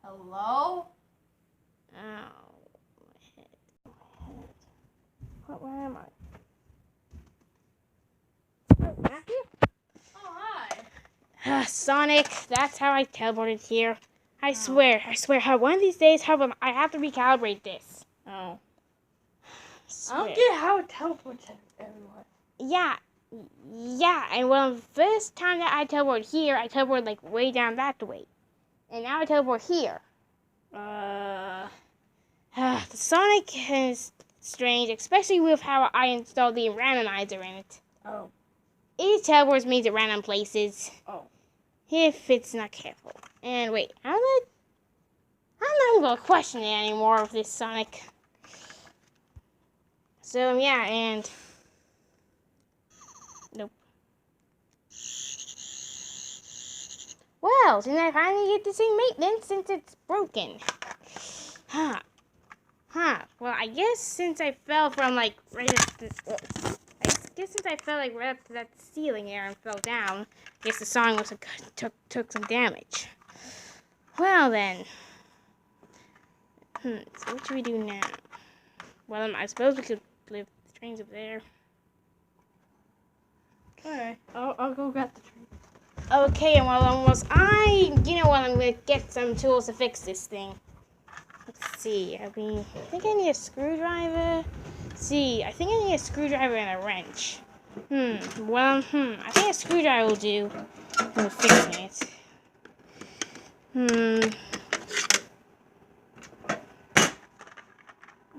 Hello? Oh, my head. Where am I? Oh, Matthew? Oh, hi. Sonic, that's how I teleported here. I swear, how one of these days, I have to recalibrate this. Oh. Swear. I don't get how it teleports everywhere. Yeah, and the first time that I teleported here, I teleported like way down that way. And now I teleport here. The Sonic is strange, especially with how I installed the randomizer in it. Oh. It teleports me to random places. Oh. If it's not careful. And wait, I'm not going to question it anymore with this Sonic. So, yeah, and... Nope. Well, since I finally get to see maintenance since it's broken. Well, I guess since I fell from, like, right up to... since I fell, like, right up to that ceiling there and fell down, I guess the song must have took some damage. Well, then... so what should we do now? Well, I suppose we could leave the trains up there. Alright. I'll go get the train. Okay, and I'm gonna get some tools to fix this thing. Let's see, I think I need a screwdriver. I think I need a screwdriver and a wrench. I think a screwdriver will do for fixing it.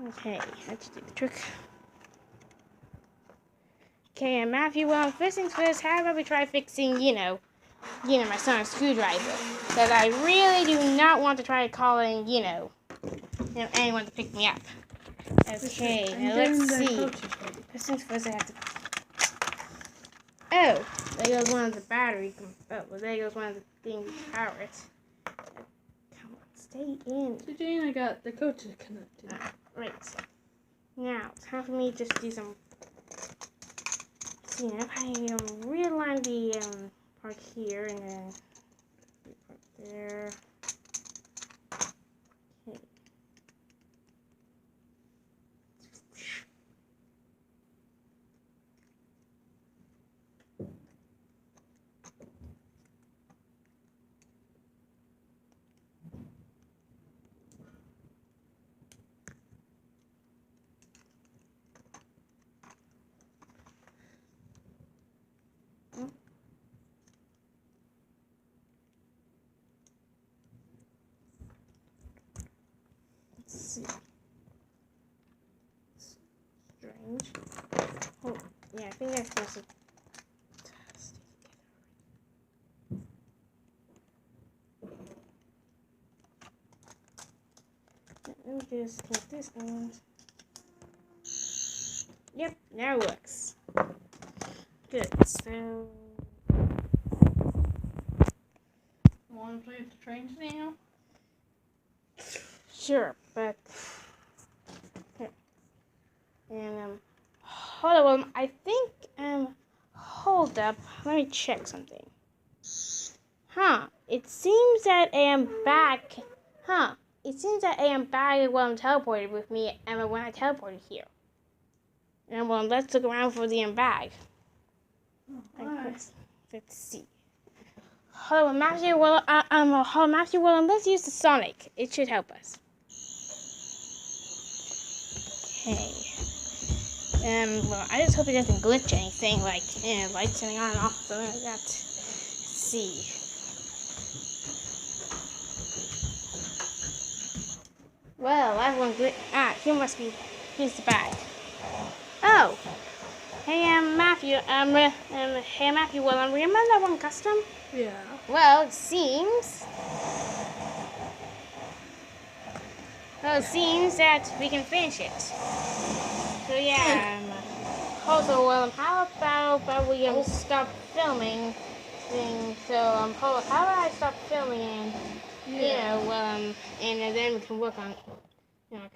Okay, let's do the trick. Okay, and Matthew, first things first, how about we try fixing, my Sonic screwdriver? That I really do not want to try calling, anyone to pick me up. Okay, now let's see. First things first, I have to... Oh, there goes one of the battery. There goes one of the things to power it. Come on, stay in. So Jane, I got the coach connected. Right. Now, it's time for me to just do some... See, if I realign the part here and then part there. Okay. Let's see. Strange. Oh, yeah, I think I'm supposed to stay together. Let me just take this end. Yep, now it works. Good, so... Want to play with the trains now? Sure, but... Here. And, hold on, I think, hold up, let me check something. It seems that I am back, it seems that I am back when I'm teleported with me, and when I teleported here. And, let's look around for the bag. Let's see. Hold on, Matthew, let's use the Sonic. It should help us. Okay. I just hope it doesn't glitch anything, like, lights turning on and off, something like that. Let's see. Well, that one glitch. Here's the bag. Oh! Hey, Matthew, remember that one custom? Yeah. Well, it seems that we can finish it. So yeah. Also, how about we stop filming? So how about I stop filming and and then we can work on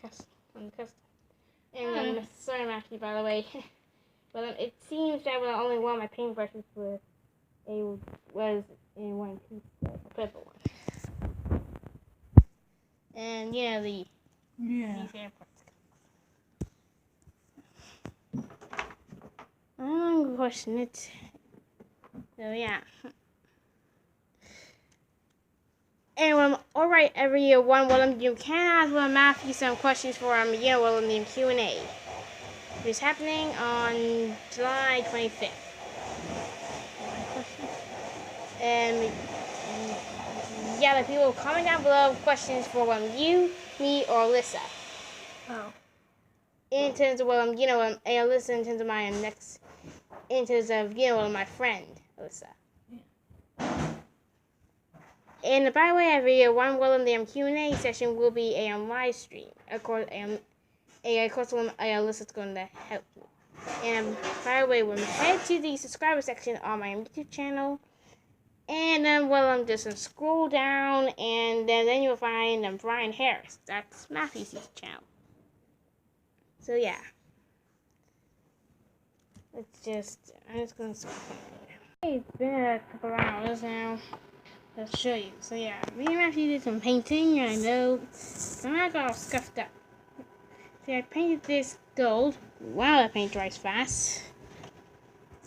custom. And sorry, Matthew, by the way. But it seems that only one of my paintbrushes was in one piece, the purple one. the Yeah. these airports. I'm question it. So yeah. And alright, everyone. You can ask Matthew some questions for in the Q&A. It's happening on July 25th. And yeah, the people comment down below questions for you, me, or Alyssa. Oh. In terms of Alyssa in terms of my next, in terms of my friend Alyssa. And by the way, everyone, the Q&A session will be a live stream. Of course, Alyssa's going to help me. And by the way, head to the subscriber section on my YouTube channel. And then, just scroll down, and then you'll find Brian Harris. That's Matthew's YouTube channel. So yeah. I'm just going to scroll. It's been a couple hours now. Let's show you. So yeah, me and Matthew did some painting. I know. I got all scuffed up. See, I painted this gold. Wow, that paint dries fast.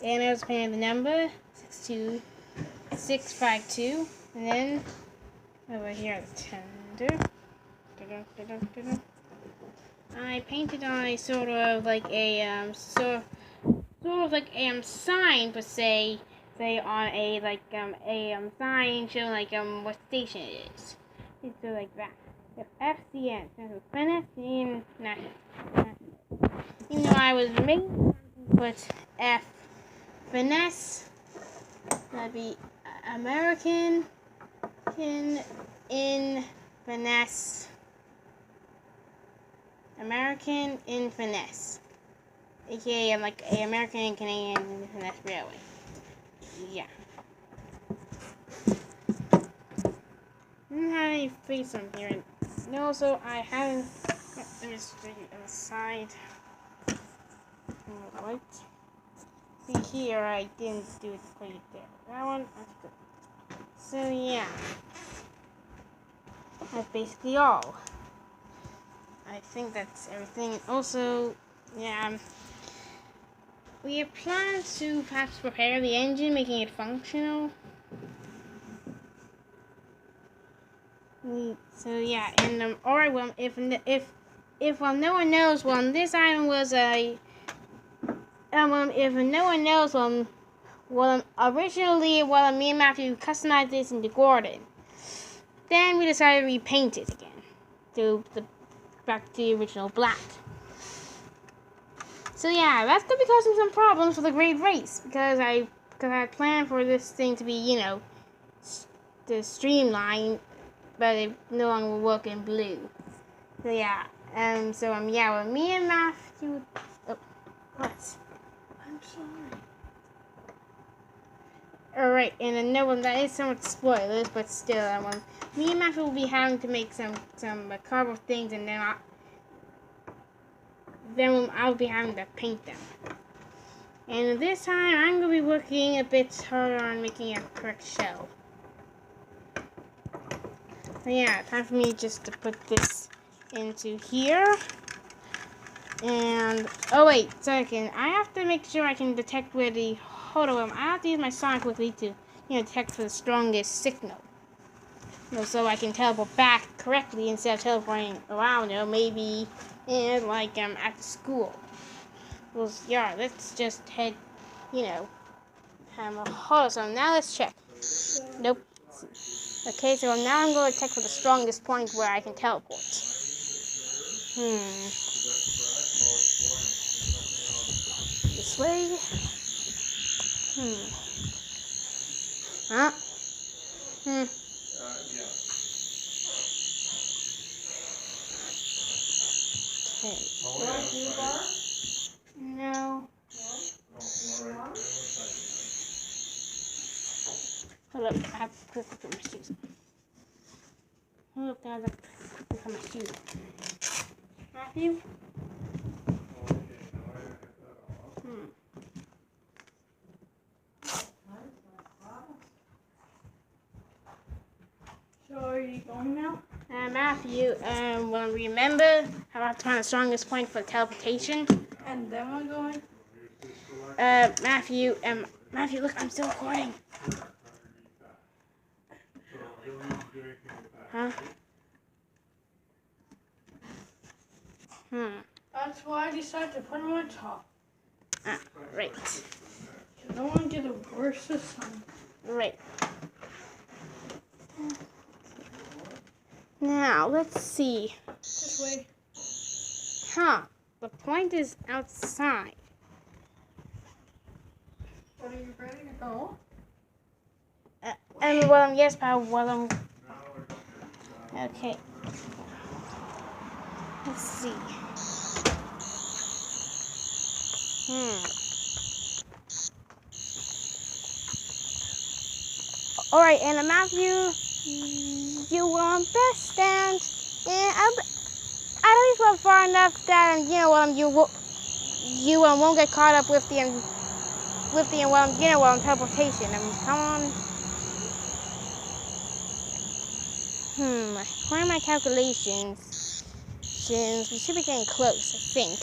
And I was painting the number 62652. And then over here the tender. I painted on a sort of like a sign per se on a sign showing what station it is. It's like that. The FCN, Finesse in National. Even though I was making put F Finesse, that'd be American in Finesse. American in Finesse. AKA like a American and Canadian Finesse Railway. Yeah. I don't have any face on here. No, so I haven't. Let me straighten on the side. What? See here, I didn't do it quite there. That one, that's good. So yeah, that's basically all. I think that's everything. Also, yeah, we have plans to perhaps prepare the engine, making it functional. So yeah, and alright, if no one knows, this item was a if no one knows, originally, me and Matthew customized this into Gordon. Then we decided to repaint it again back to the original black. So yeah, that's gonna be causing some problems for the Great Race because I had planned for this thing to be the streamline, but it no longer will work in blue. So yeah, yeah, me and Matthew. Oh, what? I'm sorry. Alright, and another that is some spoilers, but still, me and Matthew will be having to make some cardboard things, and then I'll be having to paint them. And this time, I'm gonna be working a bit harder on making a correct shell. So yeah, time for me just to put this into here. And oh wait, second, I have to make sure I can detect where the I have to use my sonic quickly to detect for the strongest signal. So I can teleport back correctly instead of teleporting around, maybe at the school. Well, yeah, let's just head, so now let's check. Nope. Okay, so now I'm going to check for the strongest point where I can teleport. This way. Huh? Okay. No. Hold up, I have to quickly put my shoes on. Hold up, guys, I have to quickly put my shoes on. Matthew? So are you going now? Matthew, will remember how I have to find the strongest point for teleportation? And then we're going? Matthew, look, I'm still recording. Huh? That's why I decided to put him on top. Right. I don't want to get it worse this time. Right. Now, let's see. This way. Huh. The point is outside. Are you ready to go? Yes, but okay. Let's see. Alright, and Matthew, you will best stand. And at least we're far enough that you won't get caught up with the teleportation. Come on. According to my calculations, we should be getting close, I think.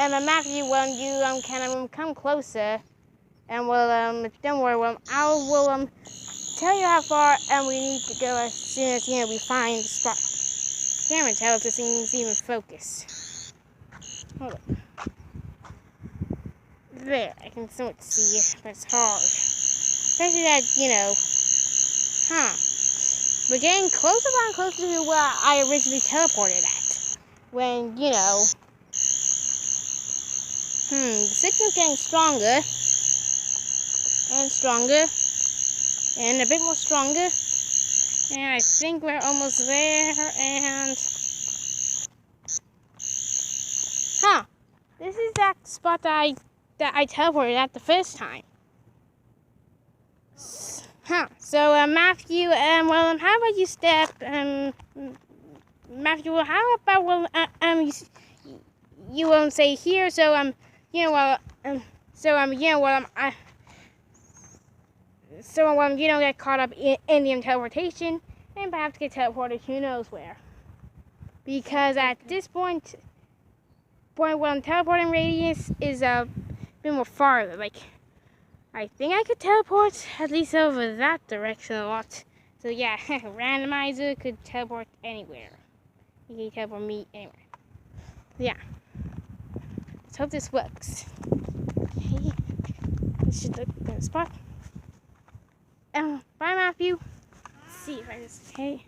And Matthew, when you can come closer, and don't worry, I will tell you how far we need to go as soon as we find the spot. Can't tell if this thing's even focused. Hold on. There, I can somewhat see, but it's hard. Especially that, we're getting closer and closer to where I originally teleported at. When, the signal's getting stronger, and stronger, and a bit more stronger. And I think we're almost there, and... This is that spot that I teleported at the first time. So, Matthew, how about you step, Matthew, how about, you won't say here, so, you don't get caught up in the teleportation, and perhaps get teleported who knows where. Because at this point when teleporting radius is a bit more farther, like, I think I could teleport at least over that direction a lot. So yeah, randomizer could teleport anywhere. You can teleport me anywhere. Yeah. Let's hope this works. Okay. This should look in the spot. Bye, Matthew. Let's see if I just, okay.